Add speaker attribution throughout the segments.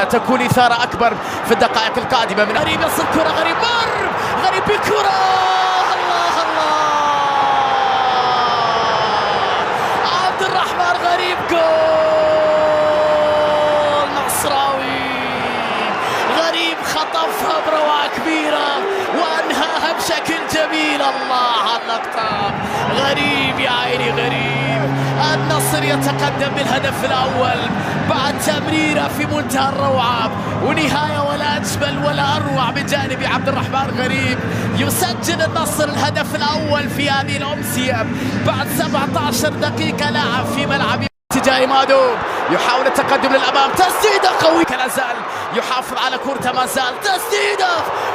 Speaker 1: تكون إثارة أكبر في الدقائق القادمة. من غريب يصل كرة، غريب مر، غريب بكرة، الله الله، عبد الرحمن غريب، جول نصراوي. غريب خطفها بروعة كبيرة وأنهاها بشكل جميل. الله على اللقطة، غريب يا عيني غريب. النصر يتقدم بالهدف الأول بعد تمريرة في منتهى الروعة ونهاية ولا أجمل ولا أروع من جانب عبد الرحمن غريب. يسجل النصر الهدف الأول في هذه الأمسية بعد 17 دقيقة لعب في ملعب اتجاه مادو. يحاول التقدم للأمام، تسديدة قوية، لا زال يحافظ على كرة، ما زال تسديدة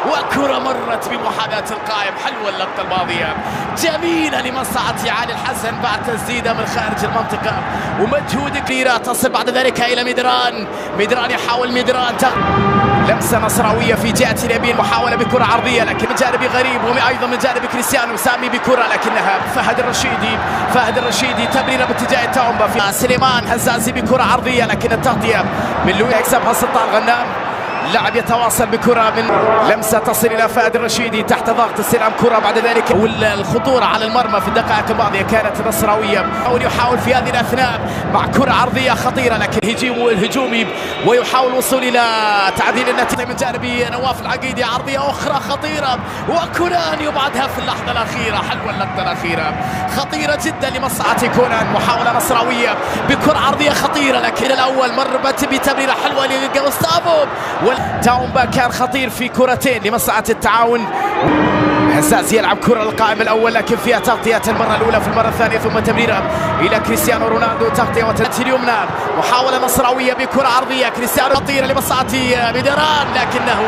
Speaker 1: وكرة مرت بمحاذاة القائم. حلوة اللقطة الماضية، جميلة لمصلحة علي الحسن بعد تسديدة من خارج المنطقة ومجهود كبير. تصل بعد ذلك إلى ميدران، ميدران يحاول، ميدران لمسة نصراوية في جهة اليمين، محاولة بكرة عرضية لكن من جانب غريب وأيضا من جانب كريستيانو سامي بكرة لكنها فهد الرشيدي، فهد الرشيدي تمريرة باتجاه تاومبا في سليمان هزازي بكرة عرضية لكن التغطية من لويا يكسبها سلطان غنام. اللاعب يتواصل بكرة من لمسة تصل إلى فهد الرشيدي تحت ضغط استلام كرة بعد ذلك، والخطورة على المرمى في الدقائق الماضية كانت نصراوية. يحاول في هذه الأثناء مع كرة عرضية خطيرة لكن الهجومي ويحاول الوصول إلى تعديل النتيجة من جانب نواف العقيدي. عرضية أخرى خطيرة وكونان يبعدها في اللحظة الأخيرة. حلوة اللقطة الأخيرة، خطيرة جدا لمصلحة كونان. محاولة نصراوية بكرة عرضية خطيرة لكن الأول مر بتمريرة حلوة لجوستافو. تاومبا كان خطير في كرتين لمصلحة التعاون. هزاز يلعب كرة للقائم الأول لكن فيها تغطية المرة الأولى في المرة الثانية ثم تمريرة إلى كريستيانو رونالدو، تغطية وتأتي اليمنى. محاولة نصراوية بكرة عرضية، كريستيانو خطيرة لمصلحة ميدران لكنه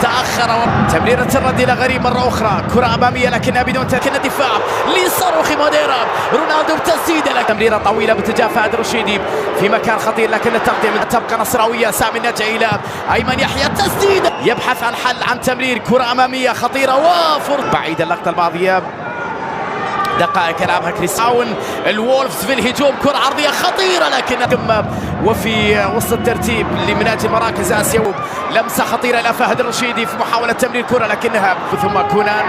Speaker 1: تأخر. تمريرة الرد إلى غريب مرة أخرى، كرة أمامية لكنها بدون دفاع لصاروخي موديرا. رونالدو بتسديدة لكن تمريرة طويلة باتجاه فهد الرشيدي في مكان خطير لكن التغطية من تبقى نصراوية. سامي النجعي إلى أيمن يحيى، تسديدة يبحث عن حل عن تمرير، كرة أمامية خطيرة وفرصة بعيدة. اللقطة الماضية دقائق يلعبها كريستيانو. الوولفز في الهجوم، كرة عرضية خطيرة لكن وفي وسط الترتيب لمناجي مراكز آسيا. لمسة خطيرة إلى فهد الرشيدي في محاولة تمرير كرة لكنها ثم كونان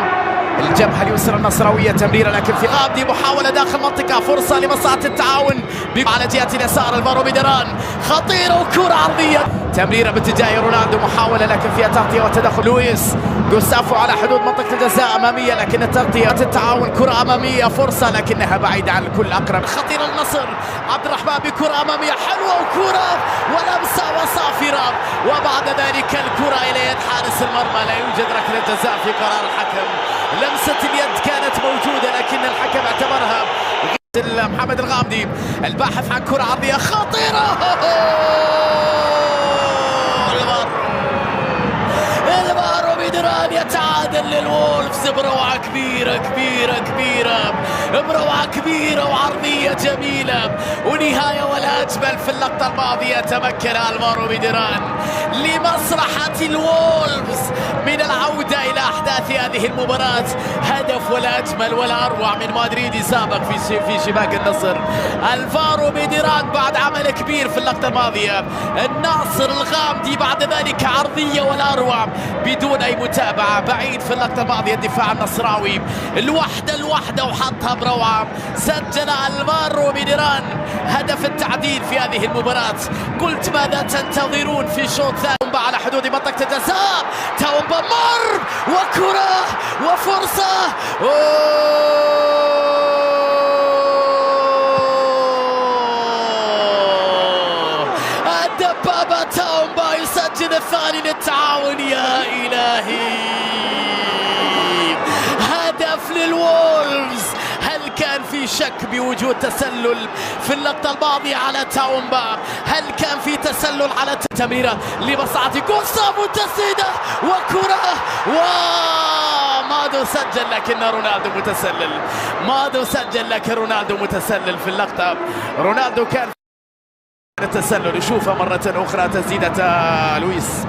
Speaker 1: الجبهة اليسرى النصراوية تمريرة لكن في غابدي. محاولة داخل منطقة، فرصة لمصلحة التعاون على جهة اليسار. الفارو ميدران خطيرة وكرة عرضية، تمريرة باتجاه رونالدو، محاولة لكن فيها تغطية وتدخل لويس جوستافو على حدود منطقة الجزاء أمامية لكن التغطية التعاون. كرة أمامية، فرصة لكنها بعيدة عن الكل. أقرب خطيرة النصر، عبد الرحمن بكرة أمامية حلوة وكرة ولمسة وصافرة وبعد ذلك الكرة إلى يد حارس المرمى. لا يوجد ركلة جزاء في قرار الحكم. لمسة اليد كانت موجودة لكن الحكم اعتبرها. محمد الغامدي الباحث عن كرة عرضية خطيرة، الفارو ميدران يتعادل للوولفز بروعة كبيرة كبيرة كبيرة، بروعة كبيرة وعرضية جميلة ونهاية ولا أجمل. في اللقطة الماضية تمكن الفارو ميدران لمصلحة الوولفز من العودة إلى أحداث هذه المباراة. هدف ولا أجمل ولا أروع من مدريدي سابق في شباك النصر. الفارو ميدران بعد عمل كبير في اللقطة الماضية. الناصر الغامدي بعد ذلك عرضية ولا أروع بدون أي متابعة، بعيد في اللقطة الماضية الدفاع النصراوي الوحدة وحطها بروعة. سجل الفارو ميدران هدف التعديل في هذه المباراة. قلت ماذا تنتظرون في الشوط الثاني على حدود منطقة الجزاء. تاومبا مر وكرة وفرصة الدبابة. تاومبا يسجل الثاني للتعاون. يا إلهي، هدف للوولفز. هل كان في شك بوجود تسلل في اللقطة الماضية على تاومبا؟ هل كان في تسلل على تمريرة لمصلحة جوستافو، تسديدة وكرة مادو سجل لكن رونالدو متسلل. مادو سجل لكن رونالدو متسلل في اللقطة. رونالدو كان التسلل، يشوفها مرة أخرى تسديدة لويس